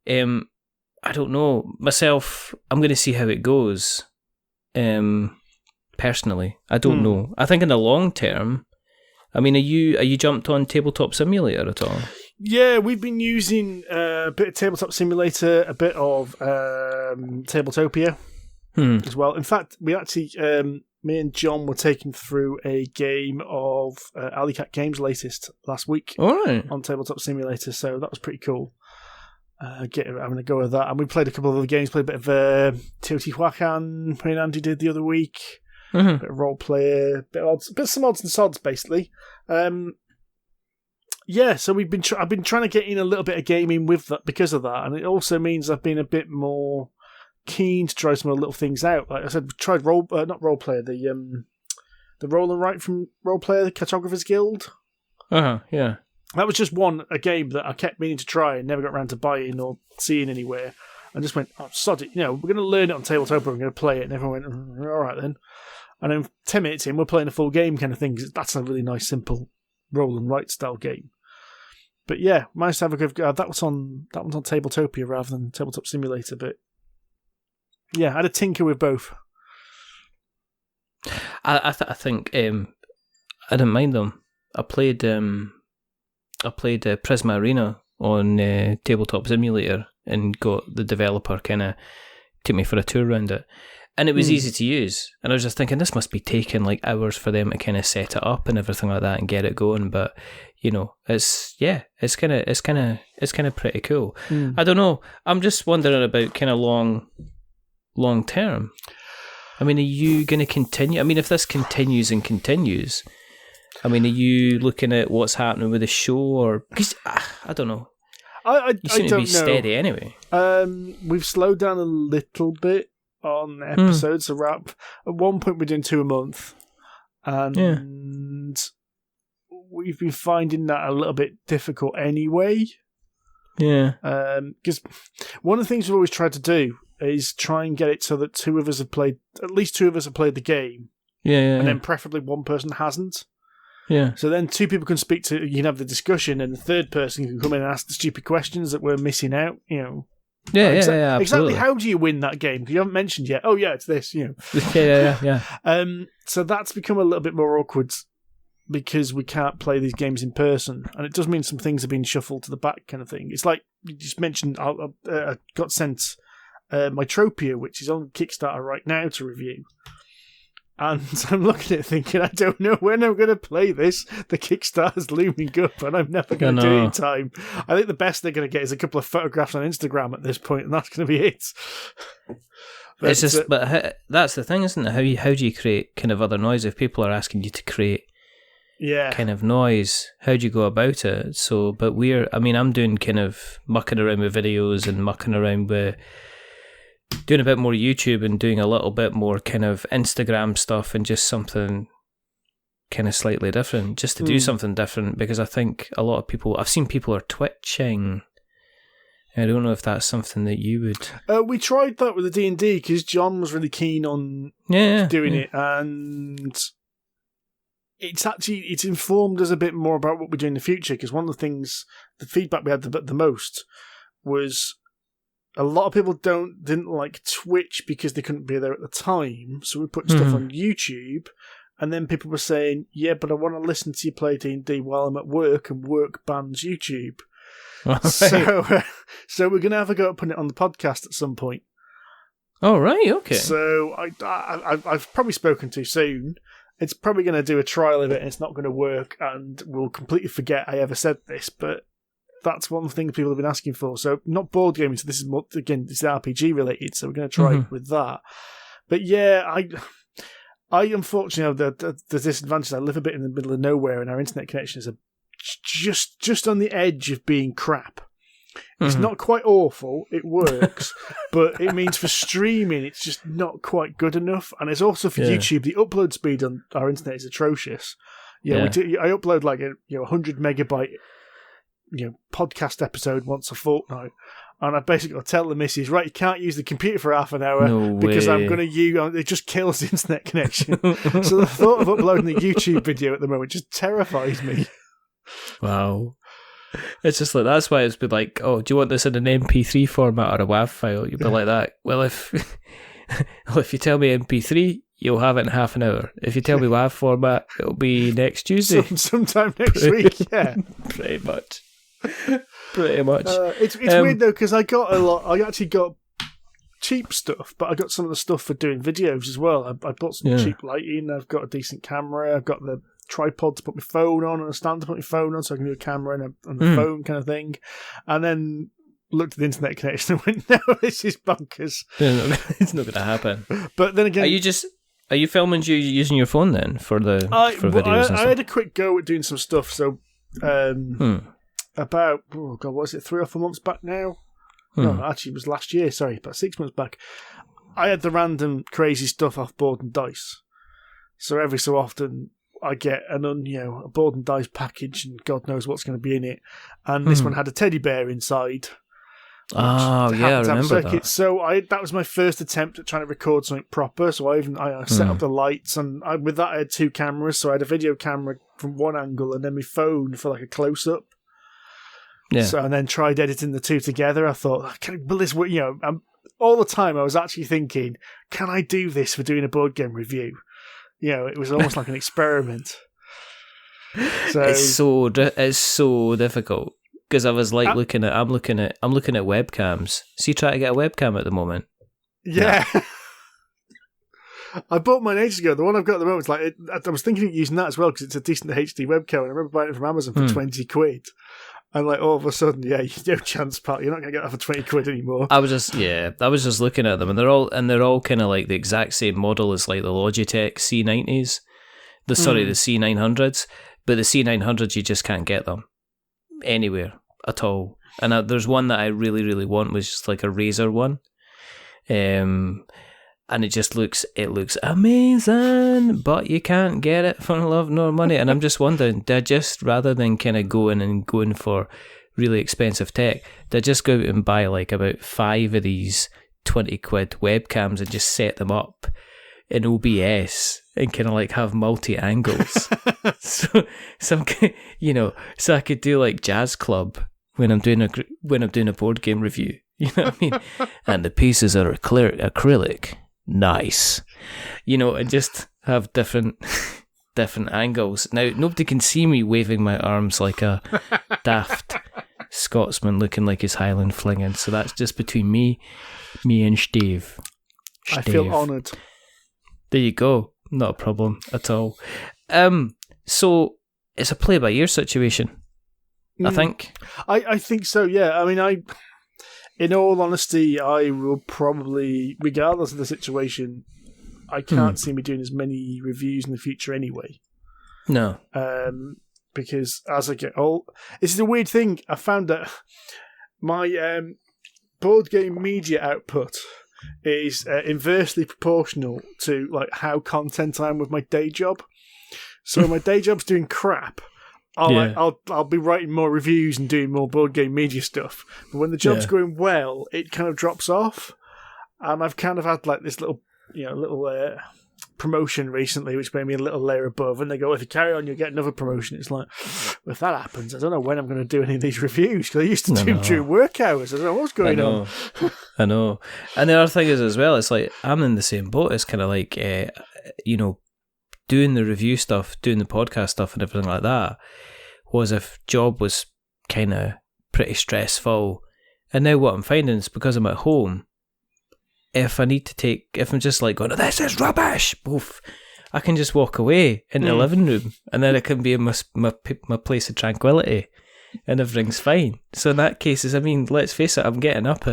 S2: I don't know. Myself, I'm going to see how it goes. Personally, I don't know. I think in the long term, are you jumped on Tabletop Simulator at all?
S3: Yeah, we've been using a bit of Tabletop Simulator, a bit of Tabletopia as well. In fact, we actually, me and John were taken through a game of Alley Cat Games' latest last week on Tabletop Simulator, so that was pretty cool. Having a go at that. And we played a couple of other games, played a bit of Teotihuacan, me and Andy did the other week. A bit of role play, bit of some odds and sods, basically. So I've been trying to get in a little bit of gaming with that because of that, and it also means I've been a bit more keen to try some of the little things out. Like I said, we tried not role player, the roll and write from Role Player, the Cartographers Guild.
S2: Yeah.
S3: That was just a game that I kept meaning to try and never got around to buying or seeing anywhere. I just went, oh, sod it, we're going to learn it on Tabletop, we're going to play it, and everyone went, all right then. And then 10 minutes in, we're playing a full game kind of thing, because that's a really nice, simple roll and write style game. But yeah, managed to have a good go. That one's on Tabletopia rather than Tabletop Simulator, but yeah, I had a tinker with both.
S2: I think I didn't mind them. I played Prisma Arena on Tabletop Simulator and got the developer kind of took me for a tour around it, and it was easy to use. And I was just thinking, this must be taking like hours for them to kind of set it up and everything like that and get it going. But it's kind of pretty cool. I don't know. I'm just wondering about kind of long term. Are you going to continue? If this continues, are you looking at what's happening with the show, or because I don't know? You seem to be steady anyway.
S3: We've slowed down a little bit on episodes. So at one point we're doing 2 a month, and we've been finding that a little bit difficult anyway.
S2: Yeah.
S3: Because one of the things we've always tried to do is try and get it so that at least two of us have played the game.
S2: Yeah.
S3: And then preferably one person hasn't.
S2: Yeah.
S3: So then two people can speak to, you can have the discussion, and the third person can come in and ask the stupid questions that we're missing out,
S2: Yeah, absolutely.
S3: Exactly how do you win that game? Because you haven't mentioned yet. Oh, yeah, it's this,
S2: Yeah.
S3: So that's become a little bit more awkward because we can't play these games in person. And it does mean some things are being shuffled to the back kind of thing. It's like you just mentioned, I got sent my Tropia, which is on Kickstarter right now to review. And I'm looking at it thinking, I don't know when I'm going to play this. The Kickstarter's looming up and I'm never going to do it in time. I think the best they're going to get is a couple of photographs on Instagram at this point, and that's going to be it. But
S2: it's just, that's the thing, isn't it? How do you create kind of other noise if people are asking you to create kind of noise? How do you go about it? So, but I'm doing kind of mucking around with videos and mucking around with doing a bit more YouTube and doing a little bit more kind of Instagram stuff and just something kind of slightly different, just to do something different, because I think a lot of people, I've seen people are twitching. I don't know if that's something that you would...
S3: we tried that with the D&D because John was really keen on doing it, and it's informed us a bit more about what we do in the future, because one of the things, the feedback we had the most was a lot of people didn't like Twitch because they couldn't be there at the time, so we put stuff on YouTube, and then people were saying, yeah, but I want to listen to you play D&D while I'm at work, and work bans YouTube. Right. So we're going to have a go at putting it on the podcast at some point.
S2: Oh, right, okay.
S3: So I've probably spoken too soon. It's probably going to do a trial of it, and it's not going to work, and we'll completely forget I ever said this, but that's one thing people have been asking for. So not board gaming, so this is more, again, it's RPG related, so we're going to try with that. But yeah, I unfortunately have the disadvantage. I live a bit in the middle of nowhere, and our internet connection is just on the edge of being crap. It's not quite awful, it works, but it means for streaming it's just not quite good enough, and it's also for YouTube, the upload speed on our internet is atrocious. I upload like a 100 megabyte podcast episode once a fortnight, and I basically got to tell the missus, right, you can't use the computer for half an hour because I'm going to use it, just kills the internet connection. So the thought of uploading the YouTube video at the moment just terrifies me.
S2: Wow. It's just like, that's why it's been like, oh, do you want this in an MP3 format or a WAV file? You'd be like that. Well, if you tell me MP3, you'll have it in half an hour. If you tell me WAV format, it'll be next Tuesday.
S3: Sometime next week, yeah.
S2: Pretty much.
S3: It's weird though, because I actually got cheap stuff, but I got some of the stuff for doing videos as well. I bought some cheap lighting, I've got a decent camera, I've got the tripod to put my phone on and a stand to put my phone on so I can do a camera and a phone kind of thing. And then looked at the internet connection and went, no, this is bonkers.
S2: It's not going to happen.
S3: But then again...
S2: Are you filming you using your phone then for videos and stuff?
S3: I had a quick go at doing some stuff, so about, what was it, 3 or 4 months back now? No, actually it was last year, sorry, about 6 months back. I had the random crazy stuff off Board and Dice. So every so often I get a Board and Dice package, and God knows what's going to be in it. And this one had a teddy bear inside.
S2: Oh, yeah, I remember that.
S3: So that was my first attempt at trying to record something proper. So I set up the lights, and with that I had 2 cameras. So I had a video camera from one angle, and then my phone for like a close-up. Yeah. So, and then tried editing the 2 together. I thought, will this work? All the time I was actually thinking, can I do this for doing a board game review? It was almost like an experiment. So
S2: it's so difficult, because I was like I'm looking at webcams. See, try to get a webcam at the moment.
S3: Yeah. I bought mine ages ago. The one I've got at the moment, I was thinking of using that as well because it's a decent HD webcam, and I remember buying it from Amazon for 20 quid. And all of a sudden, no chance, pal. You're not going to get that for 20 quid anymore.
S2: I was just looking at them, and they're all kind of like the exact same model as like the Logitech C90s. The C900s, but the C900s you just can't get them anywhere at all. And there's one that I really, really want, was just like a Razer one, and it looks amazing, but you can't get it for love nor money. And I'm just wondering, do I just, rather than kind of going for really expensive tech, do I just go out and buy like about 5 of these 20 quid webcams and just set them up, in OBS and kind of like have multi angles. so I could do like Jazz Club when I'm doing a board game review. You know what I mean? And the pieces are acrylic. Nice. And just have different angles. Now, nobody can see me waving my arms like a daft Scotsman looking like he's Highland flinging. So that's just between me and Steve.
S3: I feel honoured.
S2: There you go. Not a problem at all. So it's a play by ear situation, I think.
S3: I think so, yeah. I mean, in all honesty, I will probably, regardless of the situation, I can't see me doing as many reviews in the future anyway.
S2: No.
S3: Because as I get old, this is a weird thing. I found that my board game media output is inversely proportional to like how content I am with my day job. So when my day job's doing crap, I'll be writing more reviews and doing more board game media stuff. But when the job's going well, it kind of drops off. And I've kind of had like this little promotion recently, which made me a little layer above. And they go, if you carry on, you'll get another promotion. It's like, well, if that happens, I don't know when I'm going to do any of these reviews, because I used to do them during work hours. I don't know what's going on.
S2: I know. And the other thing is as well, it's like I'm in the same boat. It's kind of like, doing the review stuff, doing the podcast stuff and everything like that was if job was kind of pretty stressful. And now what I'm finding is because I'm at home, if I'm just like going, this is rubbish, poof, I can just walk away in the living room and then it can be in my place of tranquility and everything's fine. So in that case, let's face it, I'm getting up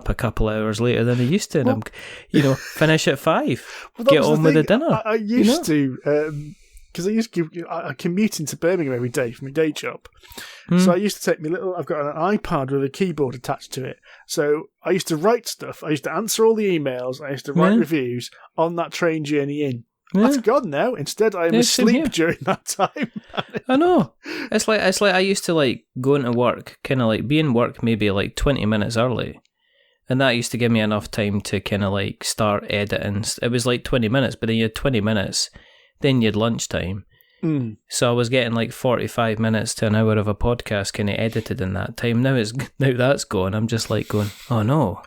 S2: a couple of hours later than I used to, and I'm, finish at 5, get on with the dinner.
S3: I used to, because I commute into Birmingham every day for my day job. So I used to take I've got an iPad with a keyboard attached to it. So I used to write stuff. I used to answer all the emails. I used to write reviews on that train journey in. That's gone now. Instead, I'm asleep during that time.
S2: I know. It's like I used to like go into work, kind of like be in work maybe like 20 minutes early. And that used to give me enough time to kind of like start editing. It was like 20 minutes, but then you had 20 minutes, then you had lunchtime. So I was getting like 45 minutes to an hour of a podcast kind of edited in that time. Now that's gone. I'm just like going, oh no.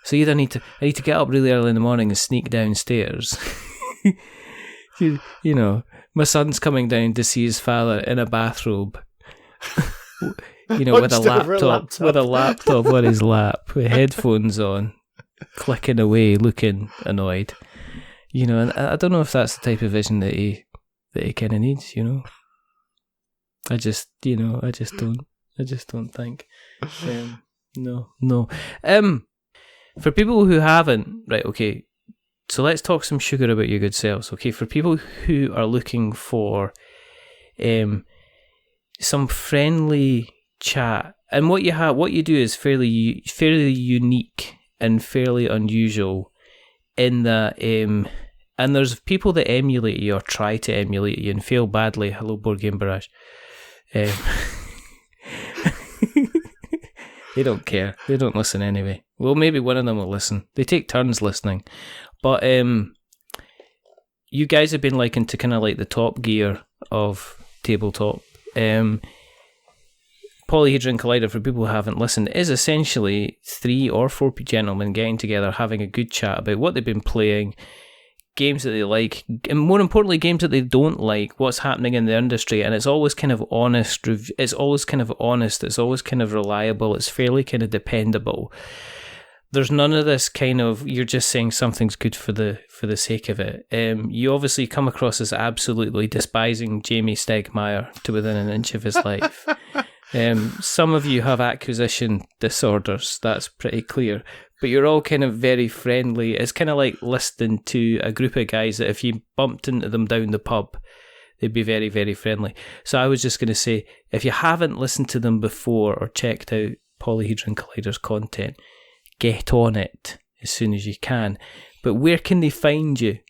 S2: So either I need to get up really early in the morning and sneak downstairs. My son's coming down to see his father in a bathrobe. With a laptop on his lap, with headphones on, clicking away, looking annoyed. And I don't know if that's the type of vision that he kind of needs. I just don't think. No. For people who haven't, right? Okay. So let's talk some sugar about your good selves. Okay, for people who are looking for some friendly chat, and what you do is fairly unique and fairly unusual in that, and there's people that emulate you or try to emulate you and fail badly. Hello, Board Game Barrage. They don't care. They don't listen anyway. Well, maybe one of them will listen. They take turns listening. But you guys have been likened to kind of like the Top Gear of tabletop. Polyhedron Collider, for people who haven't listened, is essentially 3 or 4 gentlemen getting together, having a good chat about what they've been playing, games that they like, and more importantly, games that they don't like, what's happening in the industry. And it's always kind of honest. It's always kind of honest. It's always kind of reliable. It's fairly kind of dependable. There's none of this kind of, you're just saying something's good for the sake of it. You obviously come across as absolutely despising Jamie Stegmaier to within an inch of his life. Some of you have acquisition disorders, that's pretty clear. But you're all kind of very friendly. It's kind of like listening to a group of guys that if you bumped into them down the pub, they'd be very, very friendly. So I was just going to say, if you haven't listened to them before or checked out Polyhedron Collider's content, get on it as soon as you can. But where can they find you?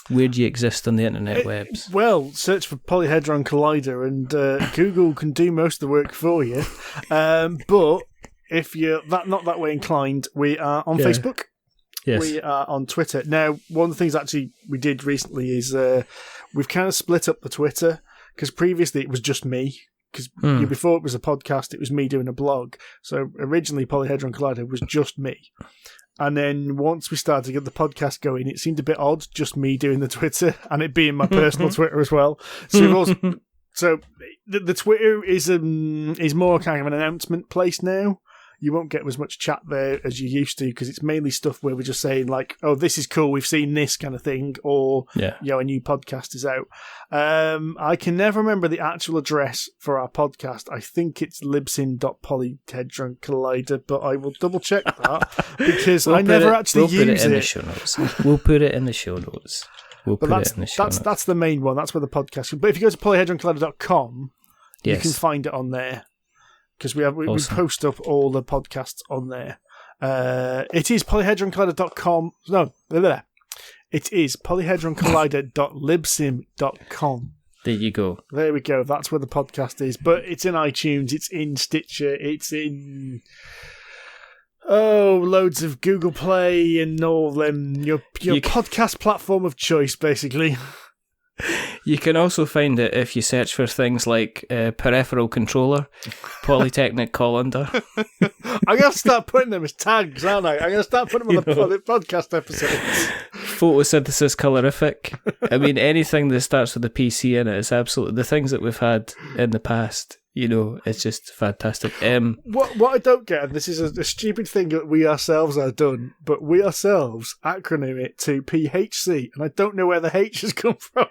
S2: Where do you exist on the internet webs?
S3: Well, search for Polyhedron Collider and Google can do most of the work for you. But if you're not that way inclined, we are on Facebook.
S2: Yes.
S3: We are on Twitter. Now, one of the things actually we did recently is we've kind of split up the Twitter, because previously it was just me. Because before it was a podcast, it was me doing a blog. So originally Polyhedron Collider was just me. And then once we started to get the podcast going, it seemed a bit odd, just me doing the Twitter and it being my personal Twitter as well. So the Twitter is more kind of an announcement place now. You won't get as much chat there as you used to, because it's mainly stuff where we're just saying like, "Oh, this is cool. We've seen this," kind of thing, or a new podcast is out. I can never remember the actual address for our podcast. I think it's libsyn.polyhedron but I will double check that because I never actually use it.
S2: In the show notes. We'll put it in the show notes.
S3: That's the main one. That's where the podcast. But if you go to polyhedroncollider.com, you can find it on there. Because we post up all the podcasts on there. It is polyhedroncollider.com. No, it is polyhedroncollider.libsyn.com.
S2: There you go.
S3: There we go. That's where the podcast is. But it's in iTunes. It's in Stitcher. It's in loads of Google Play and all them. Your podcast platform of choice, basically.
S2: You can also find it if you search for things like peripheral controller, Polytechnic colander.
S3: I'm going to start putting them as tags, aren't I? I'm going to start putting them on the podcast episodes.
S2: Photosynthesis colorific. I mean, anything that starts with a PC in it is absolutely... The things that we've had in the past, it's just fantastic.
S3: What I don't get, and this is a stupid thing that we ourselves have done, but we ourselves acronym it to PHC, and I don't know where the H has come from.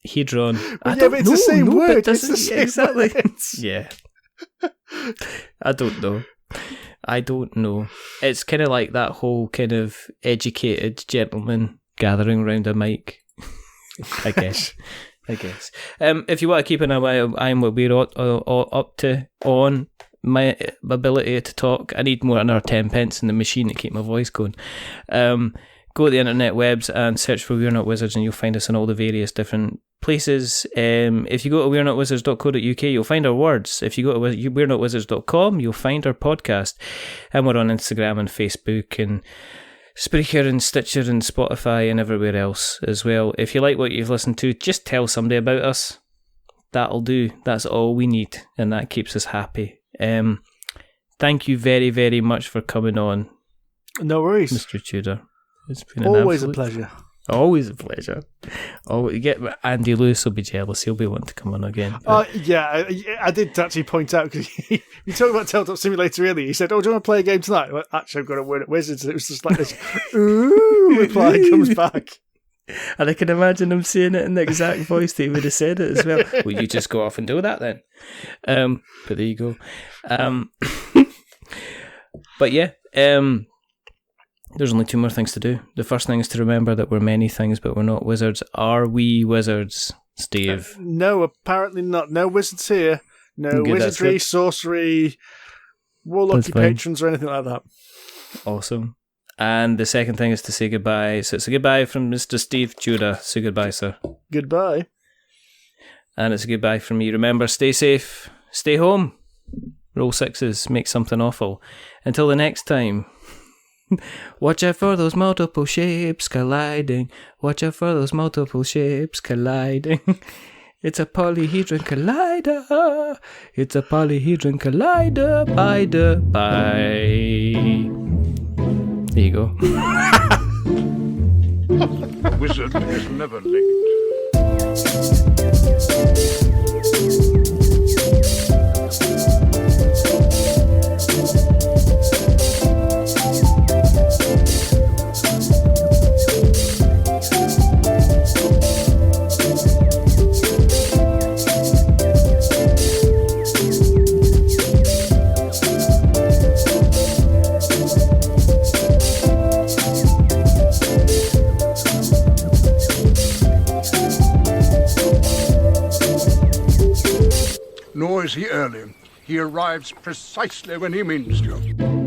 S2: Hedron.
S3: But it's the same word. It's the same
S2: exactly.
S3: words.
S2: Yeah. I don't know. It's kind of like that whole kind of educated gentleman gathering around a mic, I guess. If you want to keep an eye on what we're up to on my ability to talk, I need more than another 10 pence in the machine to keep my voice going. Go to the internet webs and search for We're Not Wizards and you'll find us in all the various different places. If you go to we'renotwizards.co.uk, you'll find our words. If you go to we'renotwizards.com, you'll find our podcast. And we're on Instagram and Facebook and Spreaker and Stitcher and Spotify and everywhere else as well. If you like what you've listened to, just tell somebody about us. That'll do. That's all we need, and that keeps us happy. Thank you very, very much for coming on.
S3: No worries,
S2: Mr. Tudor. It's been
S3: always a pleasure.
S2: Always a pleasure. Oh, you get Andy Lewis will be jealous. He'll be wanting to come on again.
S3: Yeah, I did actually point out, because we talked about Tabletop Simulator earlier. He said, "Oh, do you want to play a game tonight?" Well, actually, I've got to Word at Wizards. And it was just like this ooh reply comes back.
S2: And I can imagine him saying it in the exact voice that he would have said it as well. Well, you just go off and do that then. But there you go. But yeah, there's only two more things to do. The first thing is to remember that we're many things, but we're not wizards. Are we wizards, Steve?
S3: No, apparently not. No wizards here. No wizardry, sorcery, warlocky patrons, or anything like that.
S2: Awesome. And the second thing is to say goodbye. So it's a goodbye from Mr. Steve Tudor. Say goodbye, sir.
S3: Goodbye.
S2: And it's a goodbye from me. Remember, stay safe, stay home, roll sixes, make something awful. Until the next time. Watch out for those multiple shapes colliding. Watch out for those multiple shapes colliding. It's a polyhedron collider. It's a polyhedron collider. Bye. There you go.
S4: A wizard is never linked. Nor is he early. He arrives precisely when he means to.